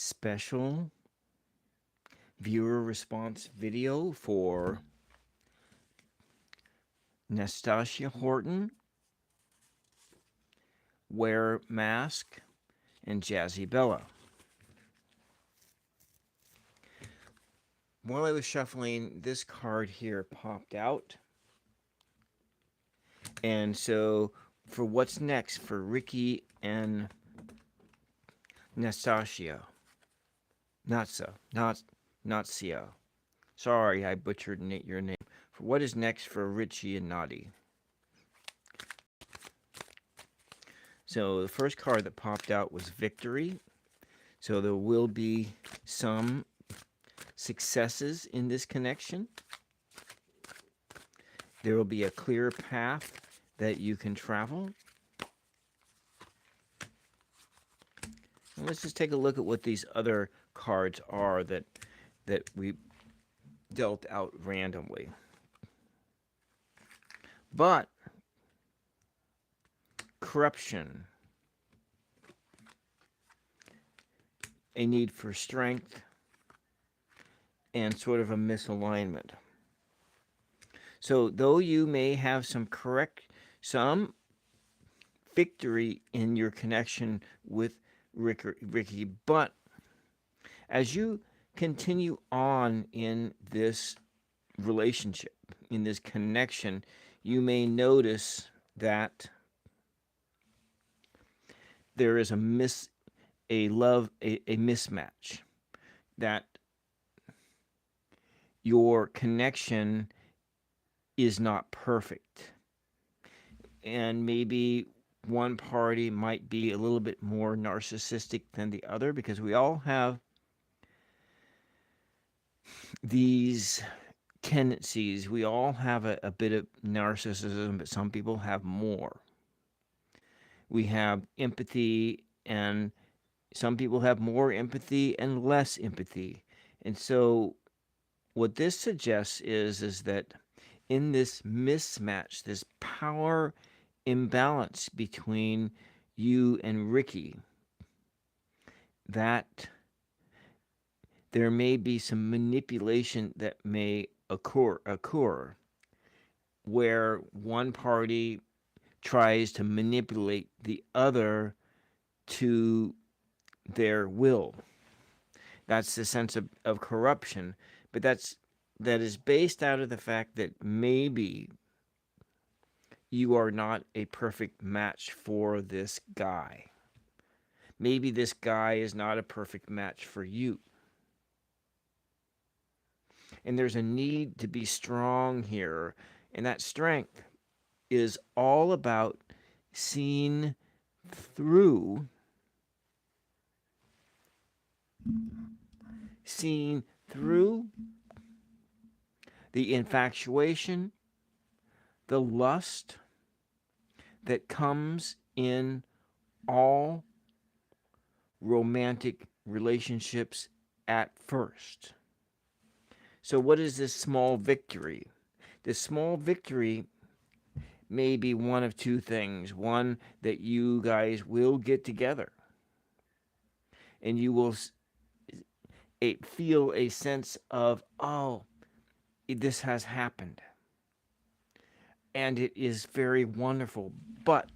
special viewer response video for Nastasia Horton, Wear Mask, and Jazzy Bella. While I was shuffling, this card here popped out. And so, for what's next for Rickie and Nastasia, Natsia. Sorry, I butchered your name. For what is next for Rickie and Natty? So the first card that popped out was Victory. So there will be some successes in this connection. There will be a clear path that you can travel. And let's just take a look at what these other cards are that we dealt out randomly. But corruption, a need for strength, and sort of a misalignment. So though you may have some victory in your connection with Rickie, but as you continue on in this relationship, in this connection, you may notice that there is a mismatch, that your connection is not perfect, and maybe one party might be a little bit more narcissistic than the other, because we all have these tendencies. We all have a bit of narcissism, but some people have more. We have empathy, and some people have more empathy and less empathy. And so what this suggests is that in this mismatch, this power imbalance between you and Rickie, that there may be some manipulation that may occur where one party tries to manipulate the other to their will. That's the sense of corruption, but that is based out of the fact that maybe you are not a perfect match for this guy. Maybe this guy is not a perfect match for you. And there's a need to be strong here, and that strength is all about seeing through the infatuation, the lust that comes in all romantic relationships at first. So what is this small victory? This small victory may be one of two things. One, that you guys will get together and you will feel a sense of, oh, this has happened. And it is very wonderful. But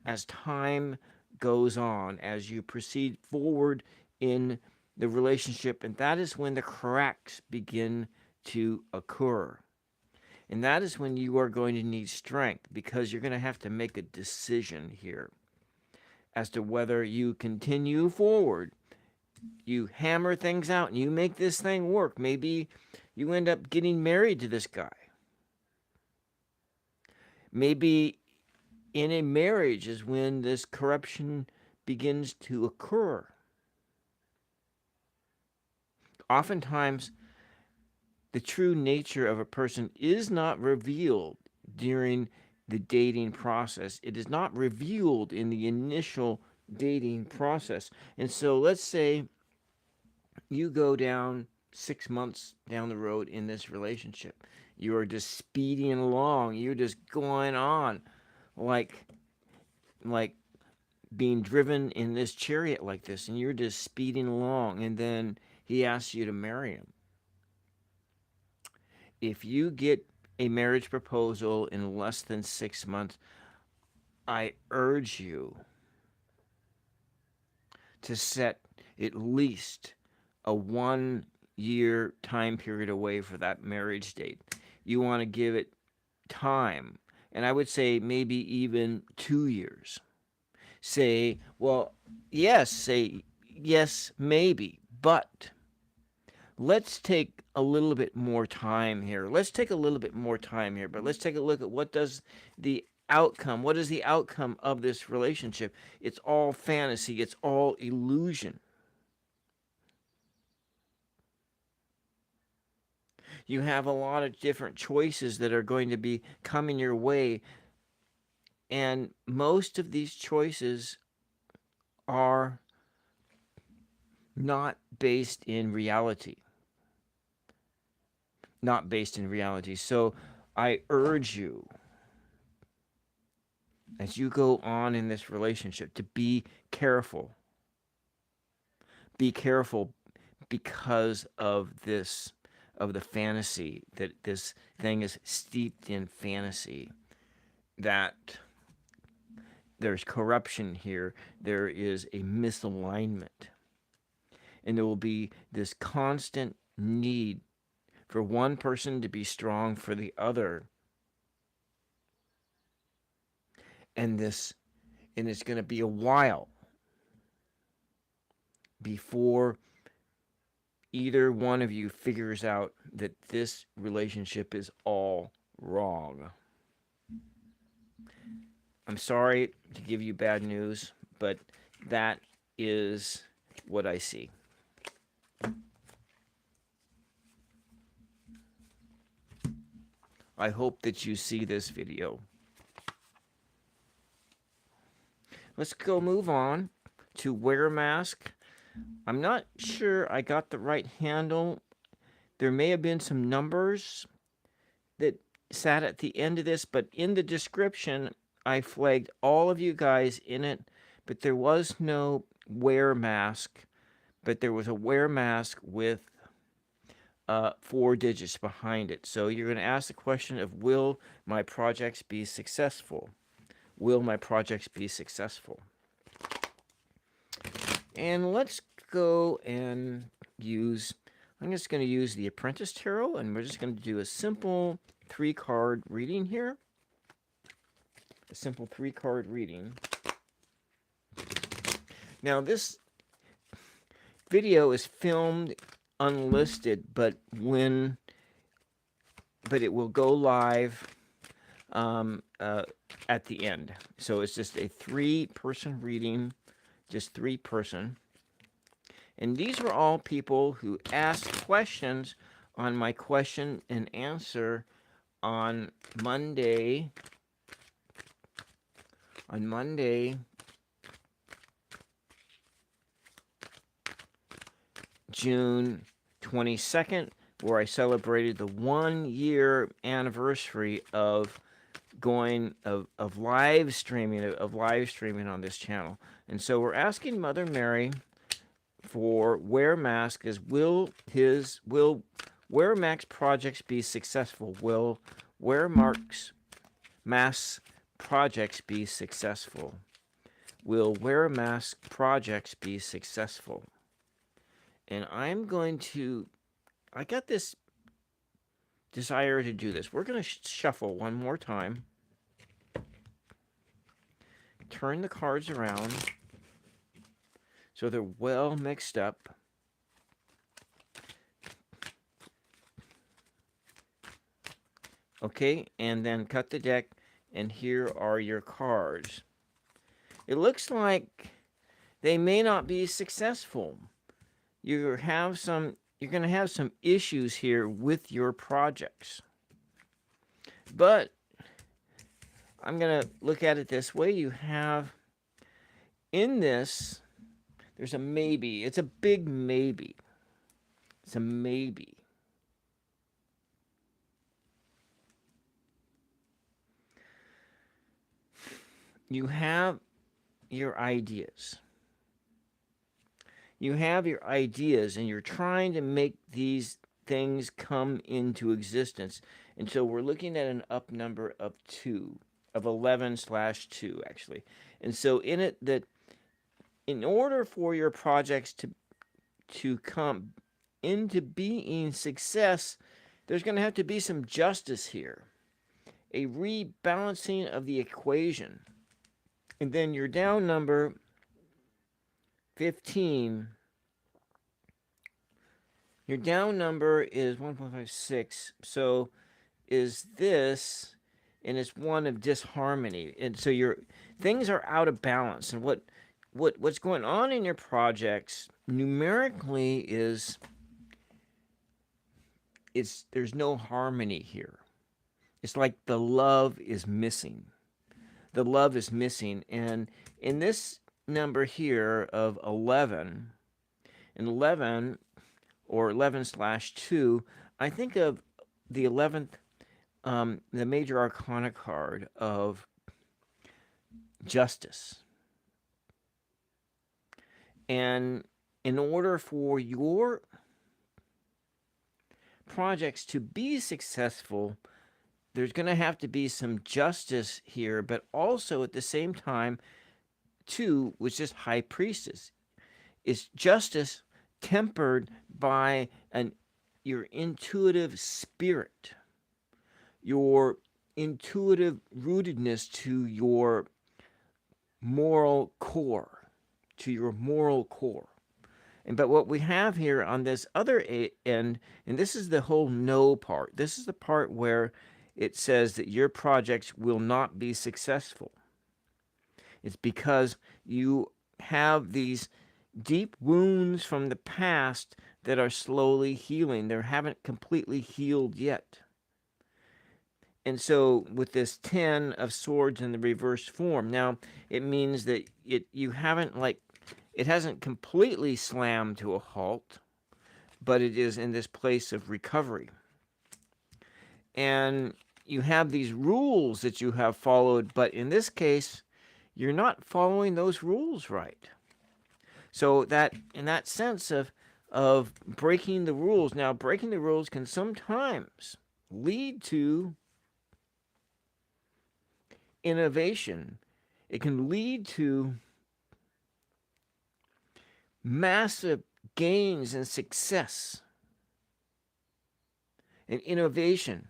as time goes on, as you proceed forward in the relationship, and that is when the cracks begin to occur. And that is when you are going to need strength, because you're going to have to make a decision here as to whether you continue forward. You hammer things out and you make this thing work. Maybe you end up getting married to this guy. Maybe in a marriage is when this corruption begins to occur. Oftentimes, the true nature of a person is not revealed during the dating process. It is not revealed in the initial dating process. And so let's say you go down 6 months down the road in this relationship. You are just speeding along. You're just going on like being driven in this chariot like this, and you're just speeding along, and then he asks you to marry him. If you get a marriage proposal in less than 6 months, I urge you to set at least a 1 year time period away for that marriage date. You want to give it time, and I would say maybe even 2 years. Say yes, maybe, but let's take a little bit more time here. Let's take a little bit more time here, but let's take a look at what is the outcome of this relationship. It's all fantasy, it's all illusion. You have a lot of different choices that are going to be coming your way, and most of these choices are not based in reality. Not based in reality. So I urge you, as you go on in this relationship, to be careful. Be careful because of this, of the fantasy, that this thing is steeped in fantasy, that there's corruption here, there is a misalignment, and there will be this constant need for one person to be strong for the other. And it's going to be a while before either one of you figures out that this relationship is all wrong. I'm sorry to give you bad news, but that is what I see. I hope that you see this video. Let's go move on to wear a mask. I'm not sure I got the right handle. There may have been some numbers that sat at the end of this, but in the description, I flagged all of you guys in it, but there was no wear mask, but there was a wear mask with 4 digits behind it. So you're going to ask the question of, will my projects be successful? Will my projects be successful? And let's go and I'm just going to use the Apprentice Tarot, and we're just going to do a simple 3-card reading here. A simple 3-card reading. Now, this video is filmed unlisted, but it will go live at the end. So it's just a 3-person reading, just 3-person. And these were all people who asked questions on my question and answer on Monday, June 22nd, where I celebrated the 1-year anniversary of live streaming on this channel. And so we're asking Mother Mary for where mask is. Will where Max projects be successful? Will where Mark's mask projects be successful? Will where mask projects be successful? And I got this desire to do this. We're going to shuffle one more time. Turn the cards around so they're well mixed up. Okay, and then cut the deck, and here are your cards. It looks like they may not be successful. You're going to have some issues here with your projects. But I'm going to look at it this way. You have in this, there's a maybe. It's a big maybe. It's a maybe. You have your ideas. You have your ideas and you're trying to make these things come into existence. And so we're looking at an up number of 2, of 11/2 actually. And so in it, that in order for your projects to come into being success, there's going to have to be some justice here, a rebalancing of the equation. And then your down number 15, your down number is 1.56. So is this, and it's one of disharmony. And so your things are out of balance. And what's going on in your projects numerically is there's no harmony here. It's like the love is missing. The love is missing. And in this number here of 11, and 11 or 11/2, I think of the 11th, the major arcana card of justice. And in order for your projects to be successful, there's going to have to be some justice here, but also at the same time, too, which is high priestess, is justice tempered by your intuitive spirit, your intuitive rootedness to your moral core, But what we have here on this other end, and this is the whole no part. This is the part where it says that your projects will not be successful. It's because you have these deep wounds from the past that are slowly healing. They haven't completely healed yet. And so with this 10 of swords in the reverse form, now it means that you haven't it hasn't completely slammed to a halt, but it is in this place of recovery. And you have these rules that you have followed, but in this case, you're not following those rules right. So that in that sense of breaking the rules, now breaking the rules can sometimes lead to innovation. It can lead to massive gains and success and innovation.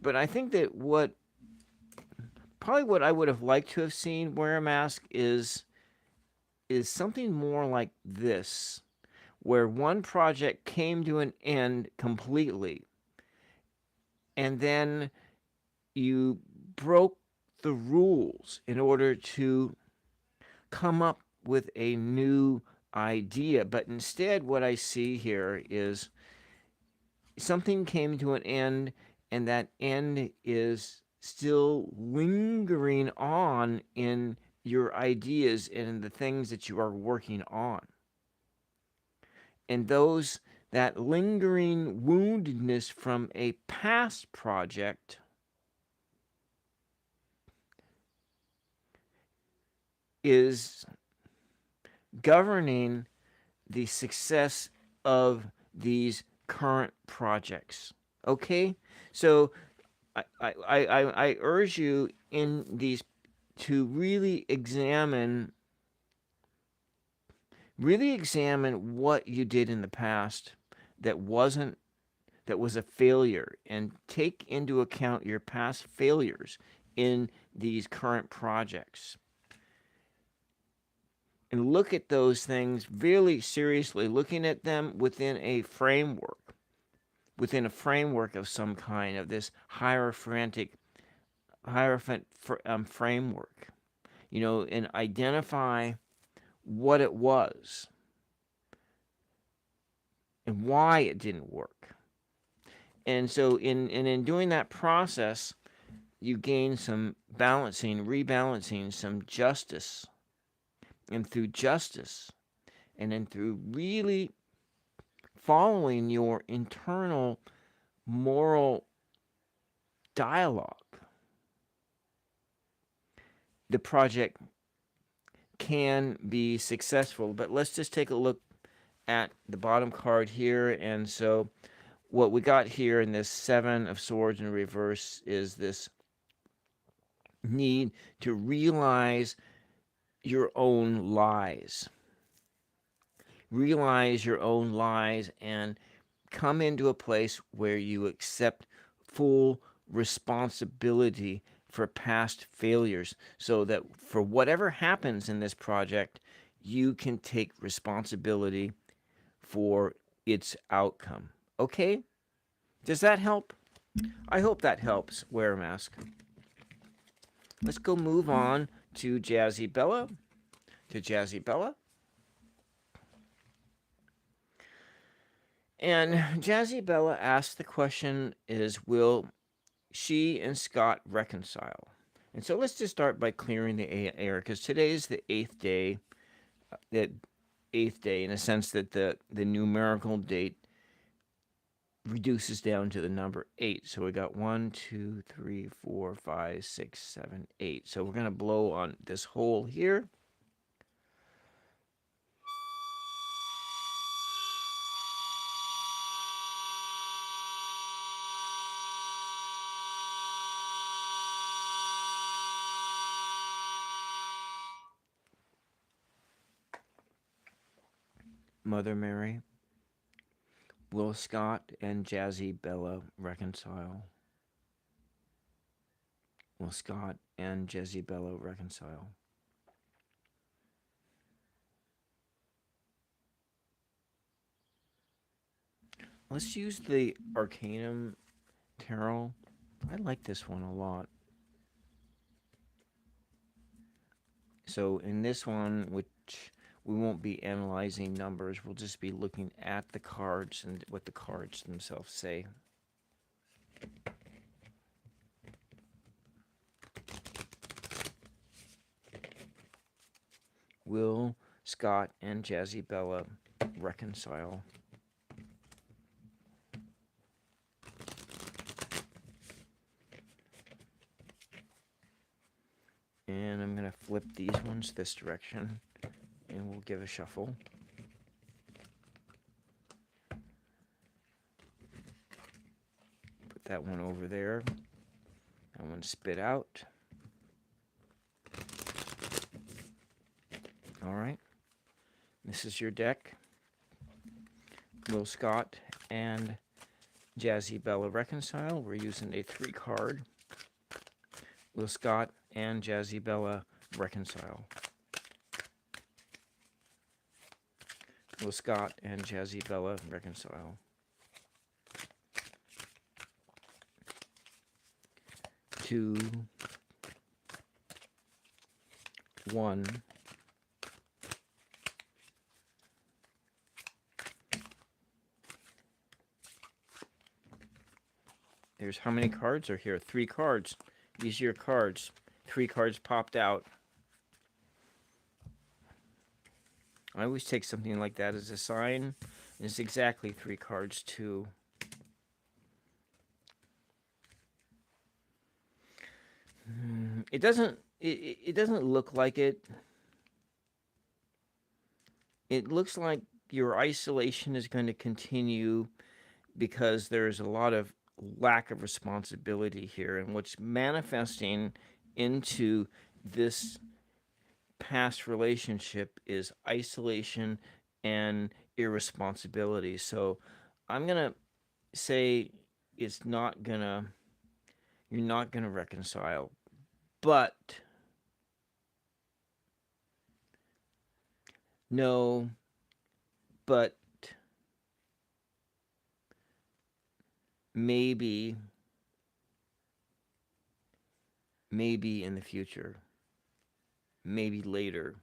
But I think that what I would have liked to have seen wear a mask is something more like this, where one project came to an end completely, and then you broke the rules in order to come up with a new idea. But instead, what I see here is something came to an end, and that end is still lingering on in your ideas and in the things that you are working on. And that lingering woundedness from a past project is governing the success of these current projects. Okay? So I urge you in these to really examine what you did in the past that was a failure, and take into account your past failures in these current projects. And look at those things really seriously, looking at them within a framework of some kind, of this hierophant framework, and identify what it was and why it didn't work. And so in doing that process, you gain some rebalancing, some justice. And through justice, and then through really following your internal moral dialogue, the project can be successful. But let's just take a look at the bottom card here. And so what we got here in this Seven of Swords in reverse is this need to realize your own lies. Realize your own lies and come into a place where you accept full responsibility for past failures so that for whatever happens in this project, you can take responsibility for its outcome. Okay? Does that help? I hope that helps. Wear a mask. Let's go move on to Jazzy Bella. To Jazzy Bella. And Jazzy Bella asked the question is, will she and Scott reconcile? And so let's just start by clearing the air because today is the eighth day. The eighth day in a sense that the numerical date reduces down to the number 8. So we got 1, 2, 3, 4, 5, 6, 7, 8. So we're going to blow on this hole here. Mother Mary, will Scott and Jazzy Bella reconcile? Will Scott and Jazzy Bella reconcile? Let's use the Arcanum Tarot. I like this one a lot. So in this one, which we won't be analyzing numbers, we'll just be looking at the cards and what the cards themselves say. Will Scott and Jazzy Bella reconcile? And I'm going to flip these ones this direction, and we'll give a shuffle. Put that one over there. That one spit out. All right. This is your deck. Will Scott and Jazzy Bella reconcile? We're using a 3 card. Will Scott and Jazzy Bella reconcile? Will Scott and Jazzy Bella reconcile? 2, 1. There's how many cards are here? 3 cards. These are your cards. 3 cards popped out. I always take something like that as a sign. It's exactly 3 cards too. It doesn't look like it. It looks like your isolation is going to continue because there's a lot of lack of responsibility here, and what's manifesting into this past relationship is isolation and irresponsibility. So I'm going to say you're not going to reconcile. But no, but maybe in the future. Maybe later.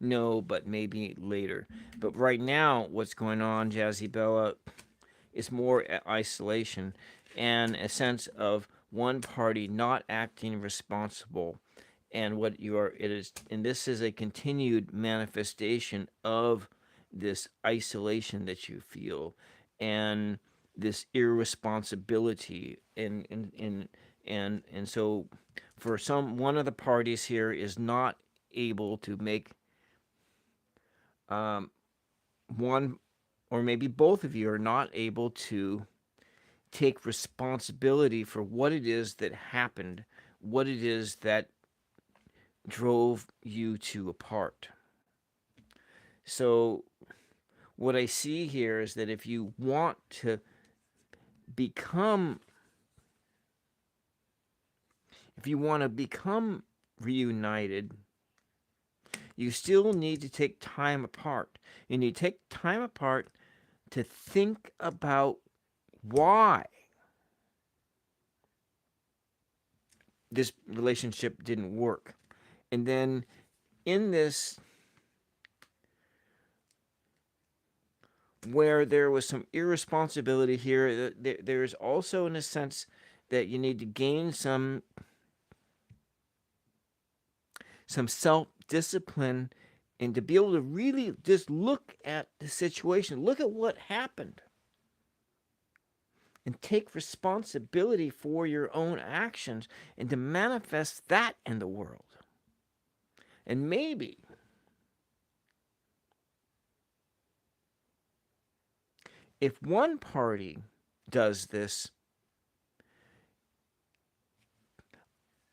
No, but maybe later. But right now, what's going on, Jazzy Bella, is more isolation and a sense of one party not acting responsible. And what you are, it is, and this is a continued manifestation of this isolation that you feel and this irresponsibility and so for one of the parties here is not able to make one, or maybe both of you are not able to take responsibility for what it is that happened, what it is that drove you two apart. So what I see here is that if you want to become reunited, you still need to take time apart. You need to take time apart to think about why this relationship didn't work. And then in this, where there was some irresponsibility here, there's also, in a sense, that you need to gain some self-discipline, and to be able to really just look at the situation, look at what happened, and take responsibility for your own actions, and to manifest that in the world. And maybe if one party does this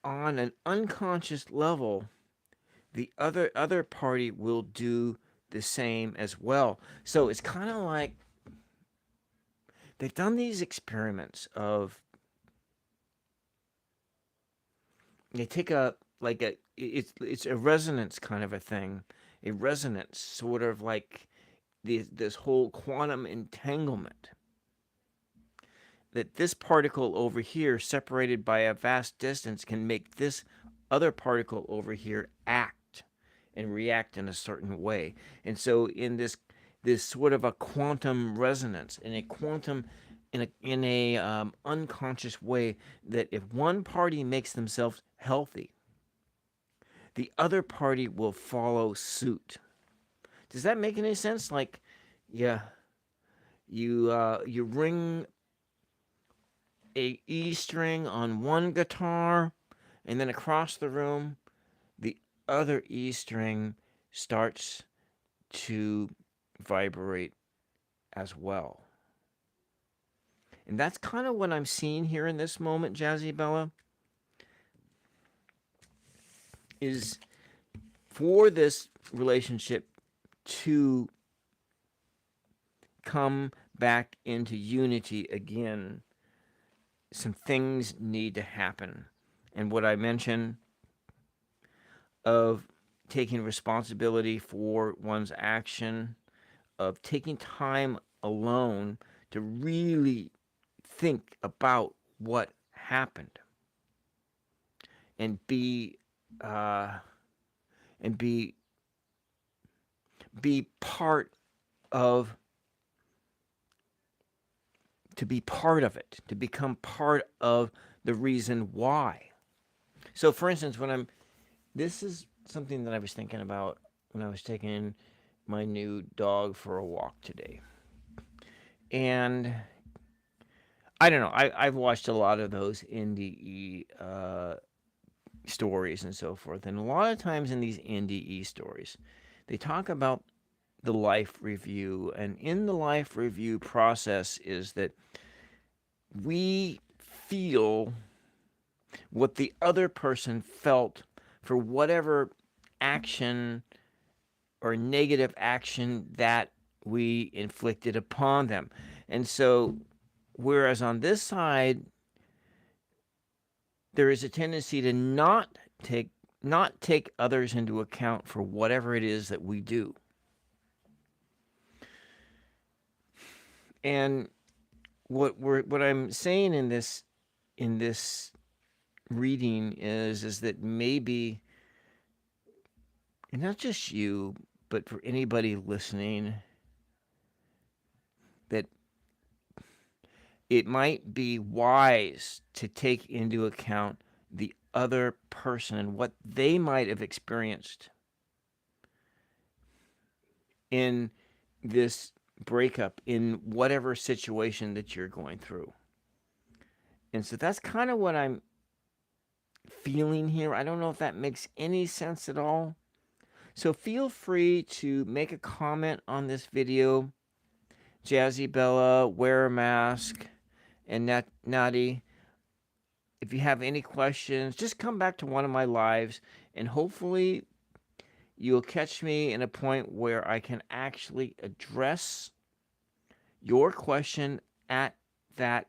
on an unconscious level, the other party will do the same as well. So it's kind of like they've done these experiments of, they take it's a resonance kind of a thing, a resonance, sort of like this whole quantum entanglement, that this particle over here, separated by a vast distance, can make this other particle over here act and react in a certain way. And so in this sort of a quantum resonance, in a quantum, in a unconscious way, that if one party makes themselves healthy, the other party will follow suit. Does that make any sense? Like, yeah, you ring a E string on one guitar, and then across the room, the other E string starts to vibrate as well. And that's kind of what I'm seeing here in this moment, Jazzy Bella, is for this relationship to come back into unity again, some things need to happen. And what I mentioned of taking responsibility for one's action, of taking time alone to really think about what happened, and be part of, to be part of it, to become part of the reason why. So for instance, this is something that I was thinking about when I was taking my new dog for a walk today. And I don't know, I've watched a lot of those NDE stories and so forth. And a lot of times in these NDE stories, they talk about the life review. And in the life review process is that we feel what the other person felt for whatever action or negative action that we inflicted upon them. And so, whereas on this side, there is a tendency to not take others into account for whatever it is that we do. And what I'm saying in this reading is that maybe, and not just you, but for anybody listening, that it might be wise to take into account the other person and what they might have experienced in this breakup, in whatever situation that you're going through. And so that's kind of what I'm feeling here. I don't know if that makes any sense at all. So feel free to make a comment on this video. Jazzy Bella, wear a mask, and Natty. If you have any questions, just come back to one of my lives, and hopefully you'll catch me in a point where I can actually address your question at that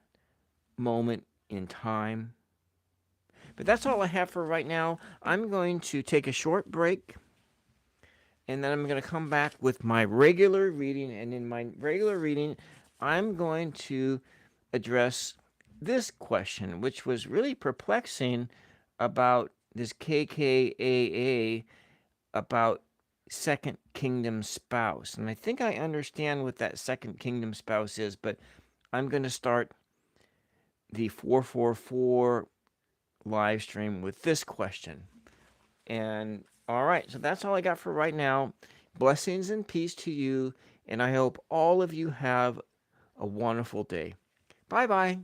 moment in time. But that's all I have for right now. I'm going to take a short break, and then I'm going to come back with my regular reading. And in my regular reading, I'm going to address this question, which was really perplexing about this KKAA, about second kingdom spouse. And I think I understand what that second kingdom spouse is, but I'm going to start the 444 live stream with this question. And all right, so that's all I got for right now. Blessings and peace to you, and I hope all of you have a wonderful day. Bye bye.